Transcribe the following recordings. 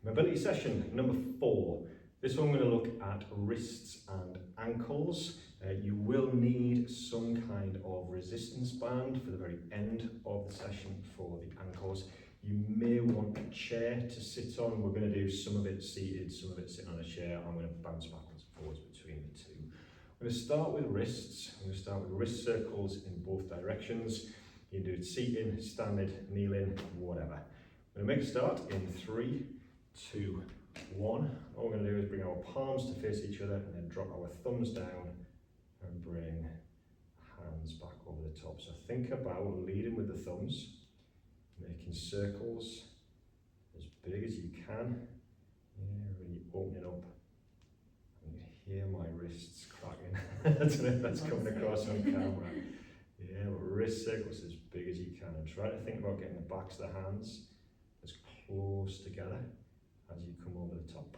Mobility session number 4. This one we're going to look at wrists and ankles. You will need some kind of resistance band for the very end of the session for the ankles. You may want a chair to sit on. We're going to do some of it seated, some of it sitting on a chair. I'm going to bounce backwards and forwards between the two. I'm going to start with wrists. I'm going to start with wrist circles in both directions. You can do it seating, standing, kneeling, whatever. I'm going to make a start in 3, 2, 1. All we're going to do is bring our palms to face each other and then drop our thumbs down and bring hands back over the top. So think about leading with the thumbs, making circles as big as you can. Yeah, really opening up. And you hear my wrists cracking. I don't know if that's coming across on camera. Yeah, but wrist circles as big as you can. And try to think about getting the backs of the hands as close together as you come over the top.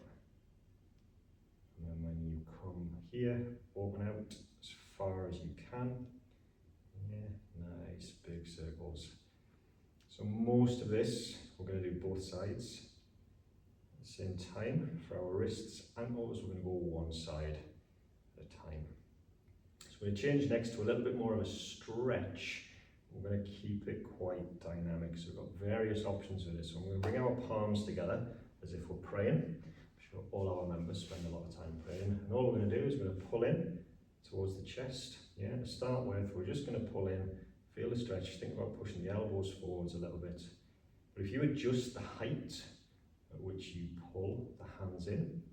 And then when you come here, open out as far as you can. Yeah, nice big circles. So most of this, we're going to do both sides at the same time. For our wrists, ankles, we're going to go one side at a time. So we're going to change next to a little bit more of a stretch. We're going to keep it quite dynamic. So we've got various options for this. So we're going to bring our palms together as if we're praying. I'm sure all our members spend a lot of time praying. And all we're going to do is we're going to pull in towards the chest. Yeah, to start with, we're just going to pull in, feel the stretch. Think about pushing the elbows forwards a little bit. But if you adjust the height at which you pull the hands in,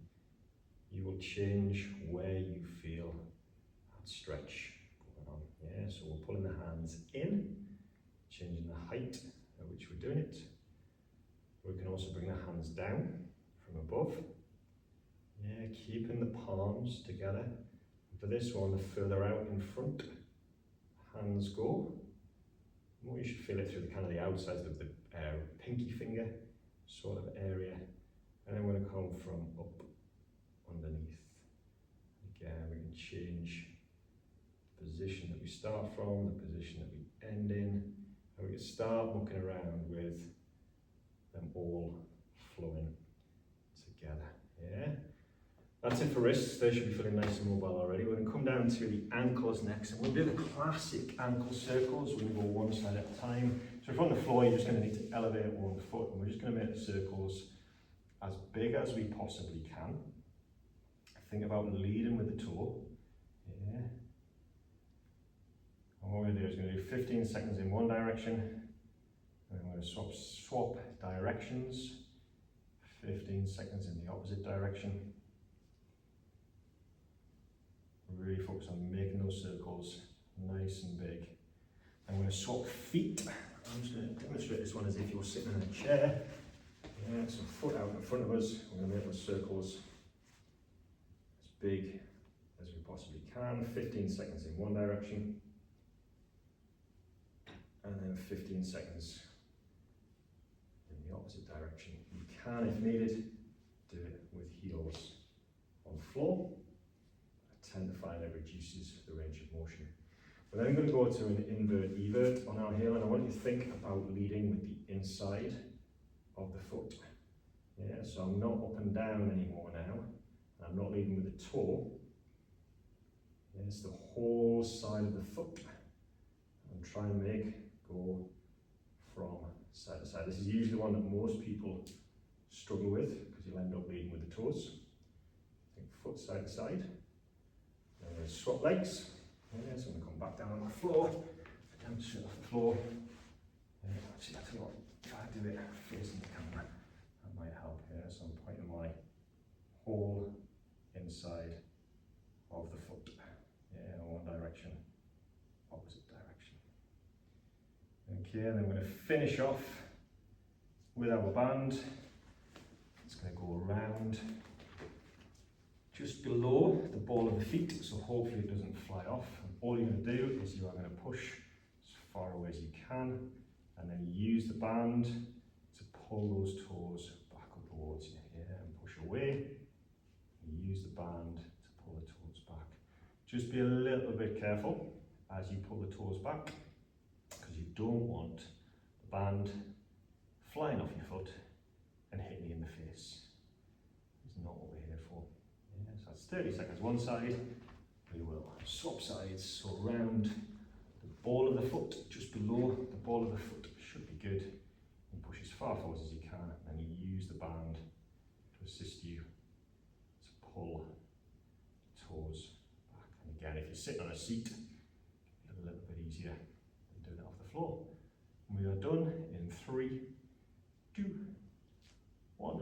you will change where you feel that stretch going on. Yeah, so we're pulling the hands in, changing the height at which we're doing it. We can also bring the hands down from above. Yeah, keeping the palms together. For this one, the further out in front hands go, the more you should feel it through the kind of the outside of the pinky finger sort of area. And then we're going to come from up underneath. Again, we can change the position that we start from, the position that we end in, and we can start looking around with them all flowing together. Yeah, that's it for wrists. They should be feeling nice and mobile already. We're going to come down to the ankles next, and we'll do the classic ankle circles. We're going to go one side at a time. So if you're on the floor, you're just going to need to elevate one foot, and we're just going to make the circles as big as we possibly can. Think about leading with the toe. Yeah. And what we're going to do is we're going to do 15 seconds in one direction, and then we're going to swap directions, 15 seconds in the opposite direction. Really focus on making those circles nice and big. I'm going to swap feet. I'm just going to demonstrate this one as if you're sitting in a chair. Yeah, so foot out in front of us. We're going to make those circles as big as we possibly can. 15 seconds in one direction. And then 15 seconds in the opposite direction. You can, if needed, do it with heels on the floor. I tend to find it reduces the range of motion. We're then going to go to an invert-evert on our heel, and I want you to think about leading with the inside of the foot. Yeah, so I'm not up and down anymore now. I'm not leading with the toe. Yeah, it's the whole side of the foot. I'm trying to make go from side to side. This is usually the one that most people struggle with because you'll end up leading with the toes. Think foot side to side. And then swap legs. Yeah, so I'm going to come back down on the floor. Down straight off the floor. Yeah, actually, I tell you what, if I do it facing the camera, that might help here. So I'm pointing my whole inside of the foot. Yeah, one direction, opposite direction. Okay, and then we're going to finish off with our band. It's going to go around just below the ball of the feet, so hopefully it doesn't fly off. And all you're going to do is you are going to push as far away as you can, and then use the band to pull those toes back up towards you here and push away. And use the band to pull the toes back. Just be a little bit careful as you pull the toes back, because you don't want the band flying off your foot and hitting you in the face. So that's 30 seconds one side. We will swap sides, so around the ball of the foot, just below the ball of the foot should be good. And push as far forward as you can, and you use the band to assist you to pull toes back. And again, if you're sitting on a seat, it's a little bit easier than doing it off the floor. And we are done in 3, 2, 1.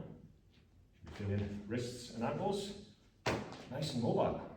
Should be feeling wrists and ankles nice and mobile.